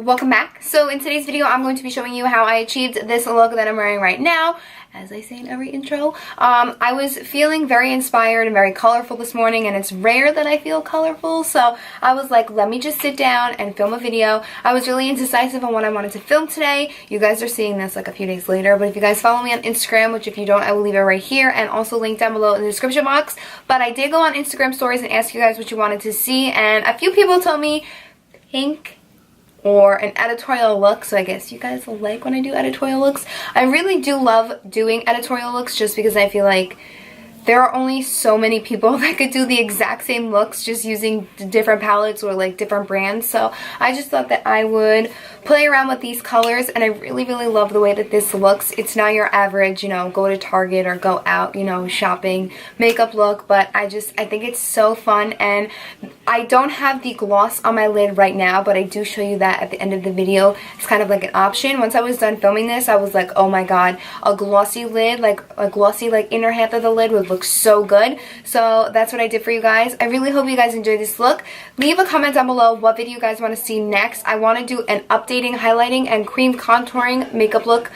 welcome back. So in today's video, I'm going to be showing you how I achieved this look that I'm wearing right now. As I say in every intro, I was feeling very inspired and very colorful this morning, and it's rare that I feel colorful, so I was like, let me just sit down and film a video. I was really indecisive on what I wanted to film today. You guys are seeing this like a few days later, but if you guys follow me on Instagram, which if you don't, I will leave it right here and also link down below in the description box. But I did go on Instagram stories and ask you guys what you wanted to see, and a few people told me pink or an editorial look, so I guess you guys will like when I do editorial looks. I really do love doing editorial looks just because I feel like there are only so many people that could do the exact same looks just using different palettes or like different brands. So I just thought that I would play around with these colors, and I really love the way that this looks. It's not your average, you know, go to Target or go out, you know, shopping makeup look, but I think it's so fun. And I don't have the gloss on my lid right now, but I do show you that at the end of the video. It's kind of like an option. Once I was done filming this, I was like, oh my god, a glossy lid, like a glossy like inner half of the lid would look so good. So that's what I did for you guys. I really hope you guys enjoyed this look. Leave a comment down below what video you guys want to see next. I want to do an updating, highlighting, and cream contouring makeup look.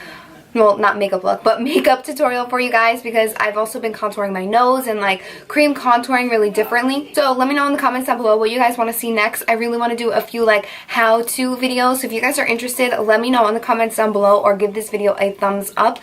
Well, not makeup look, but makeup tutorial for you guys, because I've also been contouring my nose and like cream contouring really differently. So let me know in the comments down below what you guys want to see next. I really want to do a few like how-to videos. So if you guys are interested, let me know in the comments down below or give this video a thumbs up.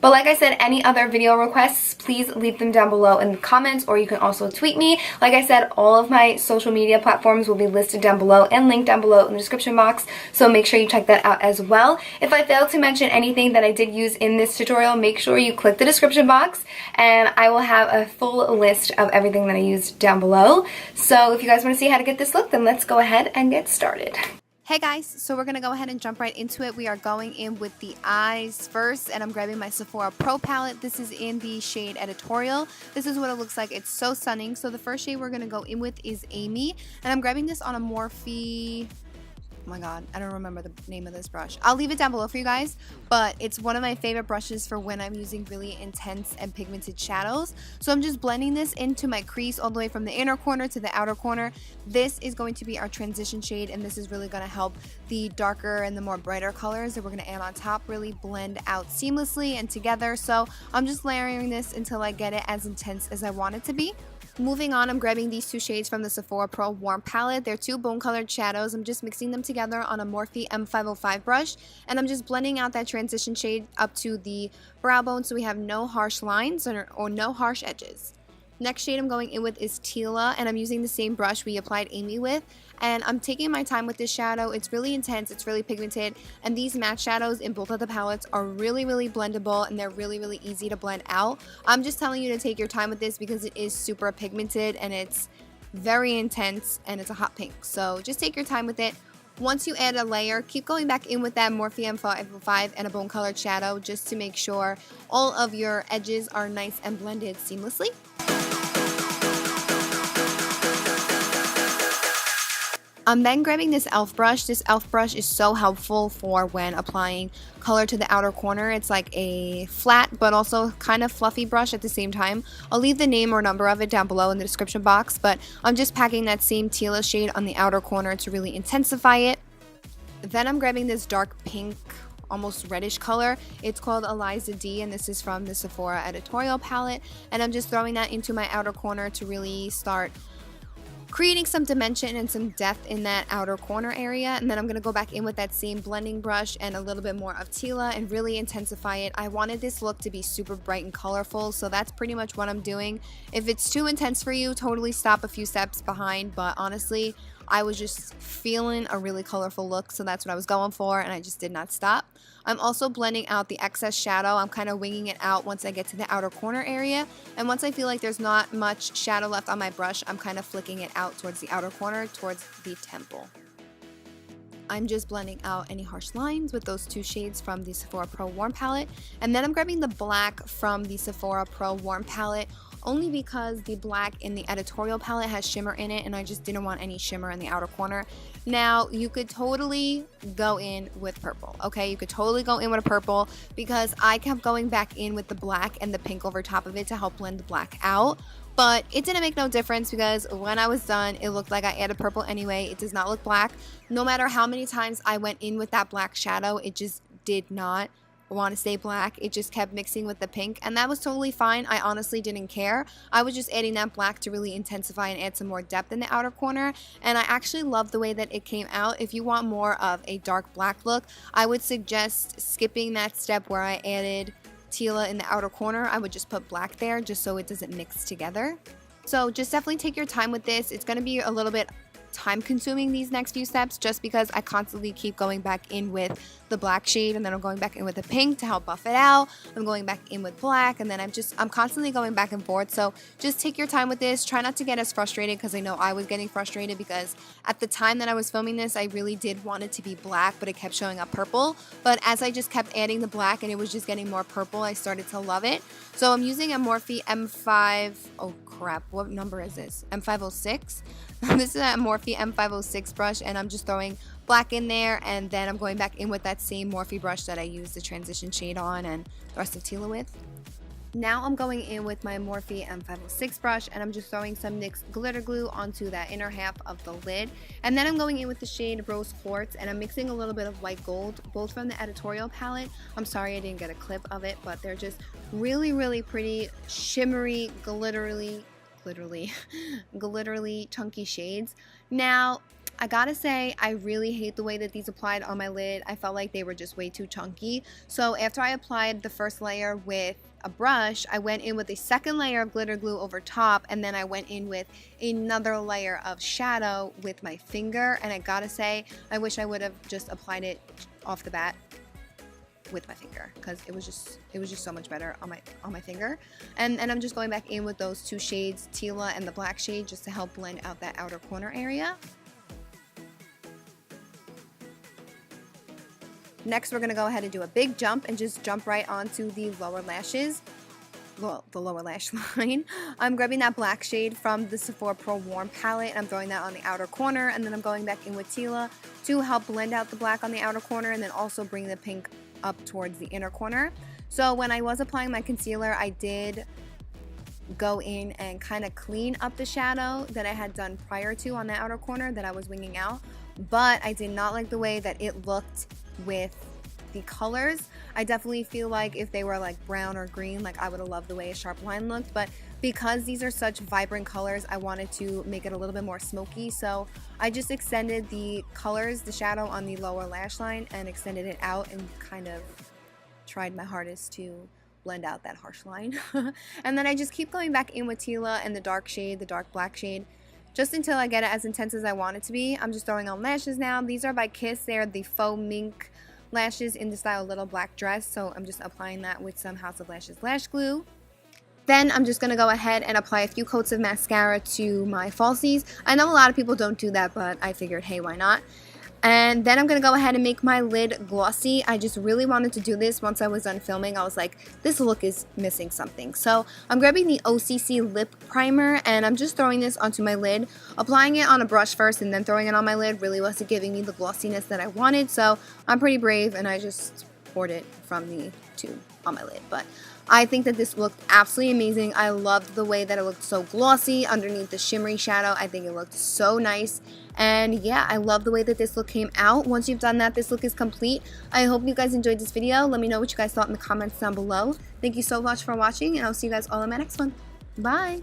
But like I said, any other video requests, please leave them down below in the comments, or you can also tweet me. Like I said, all of my social media platforms will be listed down below and linked down below in the description box, so make sure you check that out as well. If I failed to mention anything that I did use in this tutorial, make sure you click the description box, and I will have a full list of everything that I used down below. So if you guys want to see how to get this look, then let's go ahead and get started. Hey guys, so we're going to go ahead and jump right into it. We are going in with the eyes first, and I'm grabbing my Sephora Pro palette. This is in the shade Editorial. This is what it looks like. It's so stunning. So the first shade we're going to go in with is Amy, and I'm grabbing this on a Morphe... Oh my god, I don't remember the name of this brush. I'll leave it down below for you guys, but it's one of my favorite brushes for when I'm using really intense and pigmented shadows. So I'm just blending this into my crease all the way from the inner corner to the outer corner. This is going to be our transition shade, and this is really going to help the darker and the more brighter colors that we're going to add on top really blend out seamlessly and together. So I'm just layering this until I get it as intense as I want it to be. Moving on, I'm grabbing these two shades from the Sephora Pro Warm palette. They're two bone-colored shadows. I'm just mixing them together on a Morphe M505 brush, and I'm just blending out that transition shade up to the brow bone so we have no harsh lines or no harsh edges. Next shade I'm going in with is Tila, and I'm using the same brush we applied Amy with, and I'm taking my time with this shadow. It's really intense, it's really pigmented, and these matte shadows in both of the palettes are really blendable, and they're really easy to blend out. I'm just telling you to take your time with this because it is super pigmented and it's very intense and it's a hot pink, so just take your time with it. Once you add a layer, keep going back in with that Morphe M505 and a bone colored shadow just to make sure all of your edges are nice and blended seamlessly. I'm then grabbing this e.l.f. brush. This e.l.f. brush is so helpful for when applying color to the outer corner. It's like a flat but also kind of fluffy brush at the same time. I'll leave the name or number of it down below in the description box, but I'm just packing that same Tila shade on the outer corner to really intensify it. Then I'm grabbing this dark pink, almost reddish color. It's called Eliza D, and this is from the Sephora Editorial palette, and I'm just throwing that into my outer corner to really start creating some dimension and some depth in that outer corner area. And then I'm going to go back in with that same blending brush and a little bit more of Tila and really intensify it. I wanted this look to be super bright and colorful, so that's pretty much what I'm doing. If it's too intense for you, totally stop a few steps behind, but honestly, I was just feeling a really colorful look, so that's what I was going for, and I just did not stop. I'm also blending out the excess shadow. I'm kind of winging it out once I get to the outer corner area, and once I feel like there's not much shadow left on my brush, I'm kind of flicking it out towards the outer corner, towards the temple. I'm just blending out any harsh lines with those two shades from the Sephora Pro Warm palette, and then I'm grabbing the black from the Sephora Pro Warm palette only because the black in the editorial palette has shimmer in it and I just didn't want any shimmer in the outer corner. Now, you could totally go in with purple, okay? You could totally go in with a purple because I kept going back in with the black and the pink over top of it to help blend the black out. But it didn't make no difference because when I was done, it looked like I added purple anyway. It does not look black. No matter how many times I went in with that black shadow, it just did not want to stay black. It just kept mixing with the pink, and that was totally fine. I honestly didn't care. I was just adding that black to really intensify and add some more depth in the outer corner, and I actually love the way that it came out. If you want more of a dark black look, I would suggest skipping that step where I added Tila in the outer corner. I would just put black there just so it doesn't mix together. So just definitely take your time with this. It's going to be a little bit time consuming these next few steps just because I constantly keep going back in with the black shade and then I'm going back in with the pink to help buff it out. I'm going back in with black and then I'm constantly going back and forth. So just take your time with this. Try not to get as frustrated because I know I was getting frustrated because at the time that I was filming this, I really did want it to be black, but it kept showing up purple. But as I just kept adding the black and it was just getting more purple, I started to love it. So I'm using a Morphe M5, oh crap, what number is this? M506? This is a Morphe M506 brush and I'm just throwing black in there and then I'm going back in with that same Morphe brush that I used the transition shade on and the rest of Tila with. Now I'm going in with my Morphe M506 brush and I'm just throwing some NYX glitter glue onto that inner half of the lid. And then I'm going in with the shade Rose Quartz and I'm mixing a little bit of white gold, both from the editorial palette. I'm sorry I didn't get a clip of it, but they're just really, really pretty, shimmery, glitterly chunky shades. Now, I gotta say, I really hate the way that these applied on my lid. I felt like they were just way too chunky. So after I applied the first layer with a brush, I went in with a second layer of glitter glue over top, and then I went in with another layer of shadow with my finger. And I gotta say, I wish I would have just applied it off the bat with my finger because it was just so much better on my finger. And I'm just going back in with those two shades, Tila and the black shade, just to help blend out that outer corner area. Next, we're going to go ahead and do a big jump and just jump right onto the lower lashes. Well, the lower lash line. I'm grabbing that black shade from the Sephora Pro Warm palette and I'm throwing that on the outer corner, and then I'm going back in with Tila to help blend out the black on the outer corner and then also bring the pink up towards the inner corner. So when I was applying my concealer, I did go in and kind of clean up the shadow that I had done prior to on the outer corner that I was winging out, but I did not like the way that it looked with the colors. I definitely feel like if they were like brown or green, like I would have loved the way a sharp line looked, but because these are such vibrant colors, I wanted to make it a little bit more smoky, so I just extended the colors, the shadow on the lower lash line, and extended it out and kind of tried my hardest to blend out that harsh line. And then I just keep going back in with Tila and the dark shade, the dark black shade, just until I get it as intense as I want it to be. I'm just throwing on lashes now. These are by Kiss. They're the faux mink lashes in the style Little Black Dress, so I'm just applying that with some House of Lashes lash glue. Then I'm just going to go ahead and apply a few coats of mascara to my falsies. I know a lot of people don't do that, but I figured, hey, why not? And then I'm going to go ahead and make my lid glossy. I just really wanted to do this once I was done filming. I was like, this look is missing something. So I'm grabbing the OCC lip primer and I'm just throwing this onto my lid. Applying it on a brush first and then throwing it on my lid really wasn't giving me the glossiness that I wanted. So I'm pretty brave and I just poured it from the tube on my lid. But I think that this looked absolutely amazing. I loved the way that it looked so glossy underneath the shimmery shadow. I think it looked so nice. And yeah, I love the way that this look came out. Once you've done that, this look is complete. I hope you guys enjoyed this video. Let me know what you guys thought in the comments down below. Thank you so much for watching, and I'll see you guys all in my next one. Bye!